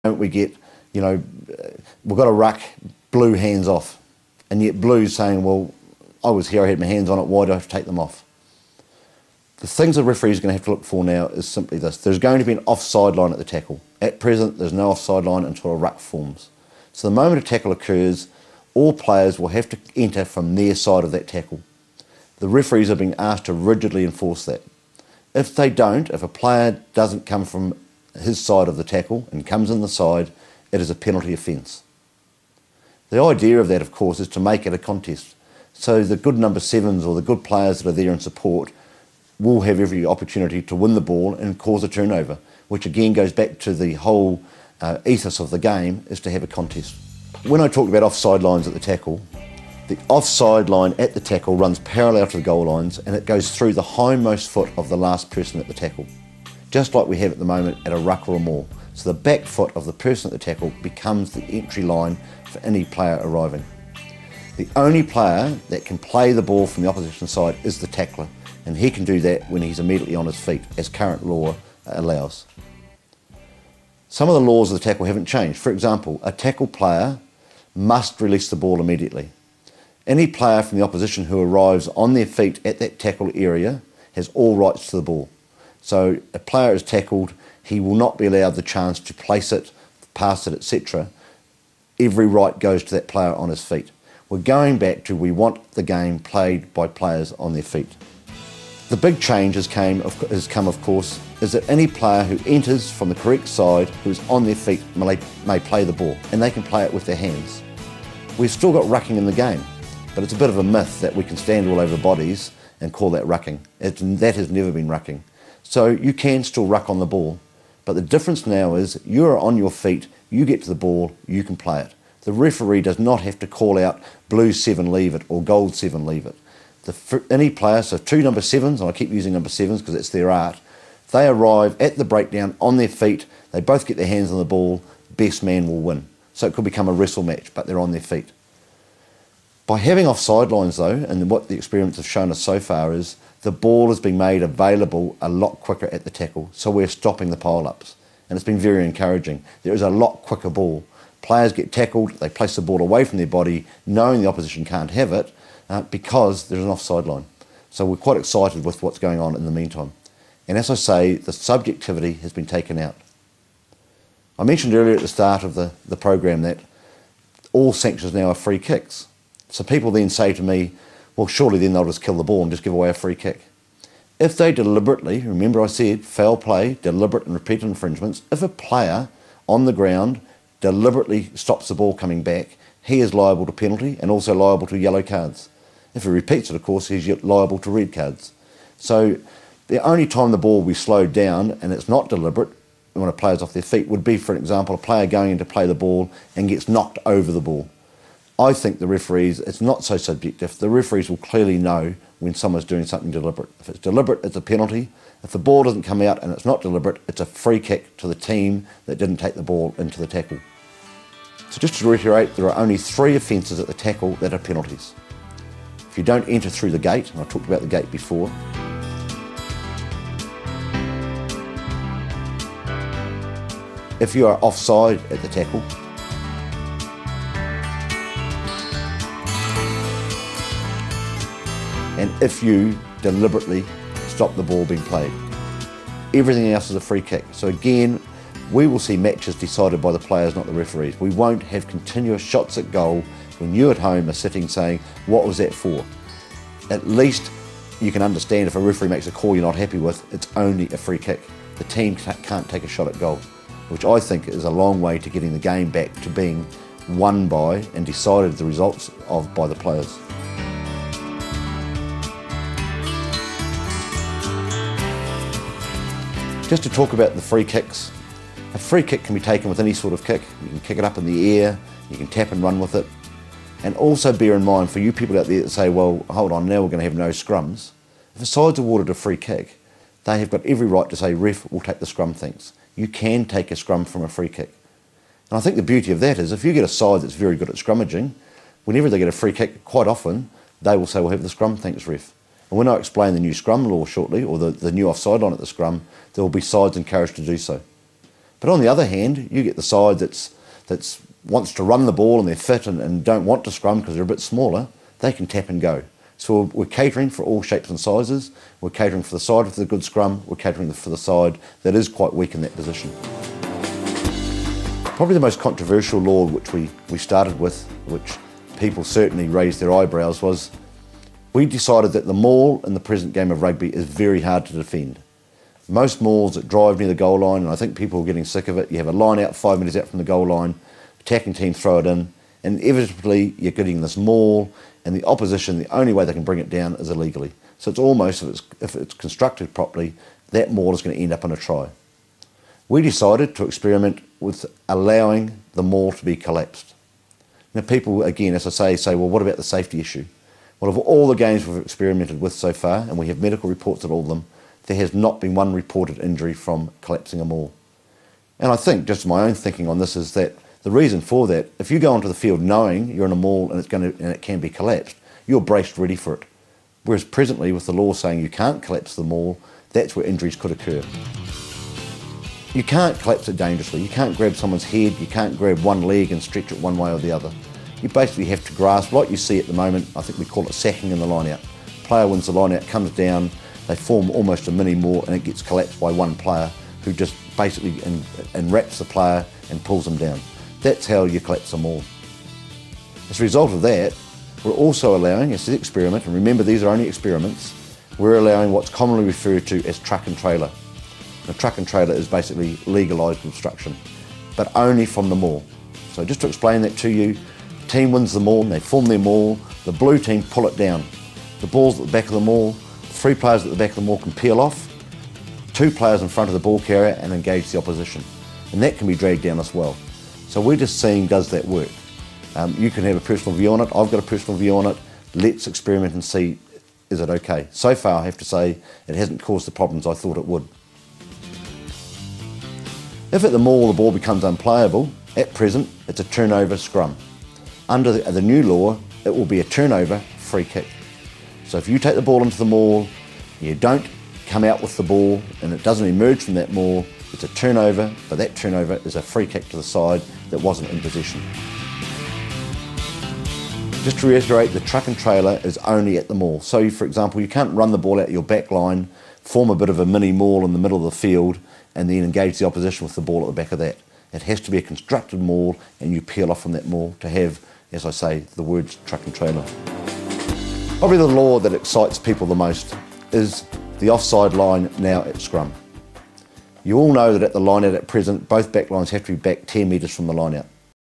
Don't we get, we've got a ruck, blue hands off, and yet blue's saying, well, I was here, I had my hands on it, why do I have to take them off? The things the referees are going to have to look for now is simply this. There's going to be an offside line at the tackle. At present, there's no offside line until a ruck forms. So the moment a tackle occurs, all players will have to enter from their side of that tackle. The referees are being asked to rigidly enforce that. If they don't, if a player doesn't come from his side of the tackle and comes in the side, it is a penalty offence. The idea of that, of course, is to make it a contest. So the good number sevens or the good players that are there in support will have every opportunity to win the ball and cause a turnover, which again goes back to the whole ethos of the game, is to have a contest. When I talked about offside lines at the tackle, the offside line at the tackle runs parallel to the goal lines and it goes through the hindmost foot of the last person at the tackle, just like we have at the moment at a ruck or a maul. So the back foot of the person at the tackle becomes the entry line for any player arriving. The only player that can play the ball from the opposition side is the tackler, and he can do that when he's immediately on his feet, as current law allows. Some of the laws of the tackle haven't changed. For example, a tackle player must release the ball immediately. Any player from the opposition who arrives on their feet at that tackle area has all rights to the ball. So a player is tackled, he will not be allowed the chance to place it, pass it, etc. Every right goes to that player on his feet. We're going back to we want the game played by players on their feet. The big change has come, of course, is that any player who enters from the correct side, who is on their feet, may play the ball, and they can play it with their hands. We've still got rucking in the game, but it's a bit of a myth that we can stand all over bodies and call that rucking. That has never been rucking. So you can still ruck on the ball, but the difference now is you're on your feet, you get to the ball, you can play it. The referee does not have to call out blue 7 leave it or gold 7 leave it. Any player, so 2 number 7s, and I keep using number 7s because it's their art, they arrive at the breakdown on their feet, they both get their hands on the ball, best man will win. So it could become a wrestle match, but they're on their feet. By having offside lines though, and what the experiments have shown us so far is, the ball has been made available a lot quicker at the tackle, so we're stopping the pile-ups. And it's been very encouraging. There is a lot quicker ball. Players get tackled, they place the ball away from their body, knowing the opposition can't have it, because there's an offside line. So we're quite excited with what's going on in the meantime. And as I say, the subjectivity has been taken out. I mentioned earlier at the start of the program that all sanctions now are free kicks. So people then say to me, well, surely then they'll just kill the ball and just give away a free kick. If they deliberately, remember I said foul play, deliberate and repeated infringements, if a player on the ground deliberately stops the ball coming back, he is liable to penalty and also liable to yellow cards. If he repeats it, of course, he's liable to red cards. So the only time the ball will be slowed down and it's not deliberate when a player's off their feet would be, for example, a player going in to play the ball and gets knocked over the ball. I think the referees, it's not so subjective. The referees will clearly know when someone's doing something deliberate. If it's deliberate, it's a penalty. If the ball doesn't come out and it's not deliberate, it's a free kick to the team that didn't take the ball into the tackle. So just to reiterate, there are only 3 offences at the tackle that are penalties. If you don't enter through the gate, and I talked about the gate before, if you are offside at the tackle, and if you deliberately stop the ball being played. Everything else is a free kick. So again, we will see matches decided by the players, not the referees. We won't have continuous shots at goal when you at home are sitting saying, what was that for? At least you can understand if a referee makes a call you're not happy with, it's only a free kick. The team can't take a shot at goal, which I think is a long way to getting the game back to being won by and decided the results of by the players. Just to talk about the free kicks, a free kick can be taken with any sort of kick. You can kick it up in the air, you can tap and run with it. And also bear in mind, for you people out there that say, well, hold on, now we're going to have no scrums. If a side's awarded a free kick, they have got every right to say, ref, we'll take the scrum thanks. You can take a scrum from a free kick. And I think the beauty of that is if you get a side that's very good at scrummaging, whenever they get a free kick, quite often, they will say, we'll have the scrum thanks, ref. And when I explain the new scrum law shortly, or the new offside line at the scrum, there will be sides encouraged to do so. But on the other hand, you get the side that's wants to run the ball and they're fit and don't want to scrum because they're a bit smaller, they can tap and go. So we're catering for all shapes and sizes. We're catering for the side with the good scrum. We're catering for the side that is quite weak in that position. Probably the most controversial law which we started with, which people certainly raised their eyebrows, was we decided that the maul in the present game of rugby is very hard to defend. Most mauls that drive near the goal line, and I think people are getting sick of it, you have a line out 5 metres out from the goal line, attacking team throw it in, and inevitably you're getting this maul, and the opposition, the only way they can bring it down is illegally. So it's almost, if it's constructed properly, that maul is going to end up in a try. We decided to experiment with allowing the maul to be collapsed. Now people, again, as I say, well, what about the safety issue? Well, of all the games we've experimented with so far, and we have medical reports of all of them, there has not been one reported injury from collapsing a maul. And I think, just my own thinking on this, is that the reason for that, if you go onto the field knowing you're in a maul and it can be collapsed, you're braced ready for it. Whereas presently, with the law saying you can't collapse the maul, that's where injuries could occur. You can't collapse it dangerously. You can't grab someone's head, you can't grab one leg and stretch it one way or the other. You basically have to grasp, like you see at the moment, I think we call it sacking in the line out. Player wins the line out, comes down, they form almost a mini maul and it gets collapsed by one player who just basically enwraps the player and pulls them down. That's how you collapse a maul. As a result of that, we're also allowing, as an experiment, and remember these are only experiments, we're allowing what's commonly referred to as truck and trailer. A truck and trailer is basically legalised obstruction, but only from the maul. So just to explain that to you, the team wins the maul, they form their maul, the blue team pull it down. The ball's at the back of the maul, 3 players at the back of the maul can peel off, 2 players in front of the ball carrier and engage the opposition. And that can be dragged down as well. So we're just seeing, does that work? You can have a personal view on it, I've got a personal view on it, let's experiment and see, is it okay? So far I have to say, it hasn't caused the problems I thought it would. If at the maul the ball becomes unplayable, at present it's a turnover scrum. Under the new law, it will be a turnover free kick. So if you take the ball into the maul, you don't come out with the ball and it doesn't emerge from that maul, it's a turnover, but that turnover is a free kick to the side that wasn't in possession. Just to reiterate, the truck and trailer is only at the maul. So for example, you can't run the ball out your back line, form a bit of a mini maul in the middle of the field and then engage the opposition with the ball at the back of that. It has to be a constructed maul and you peel off from that maul to have, as I say, the words truck and trailer. Probably the law that excites people the most is the offside line now at scrum. You all know that at the line out at present, both back lines have to be back 10 metres from the line out.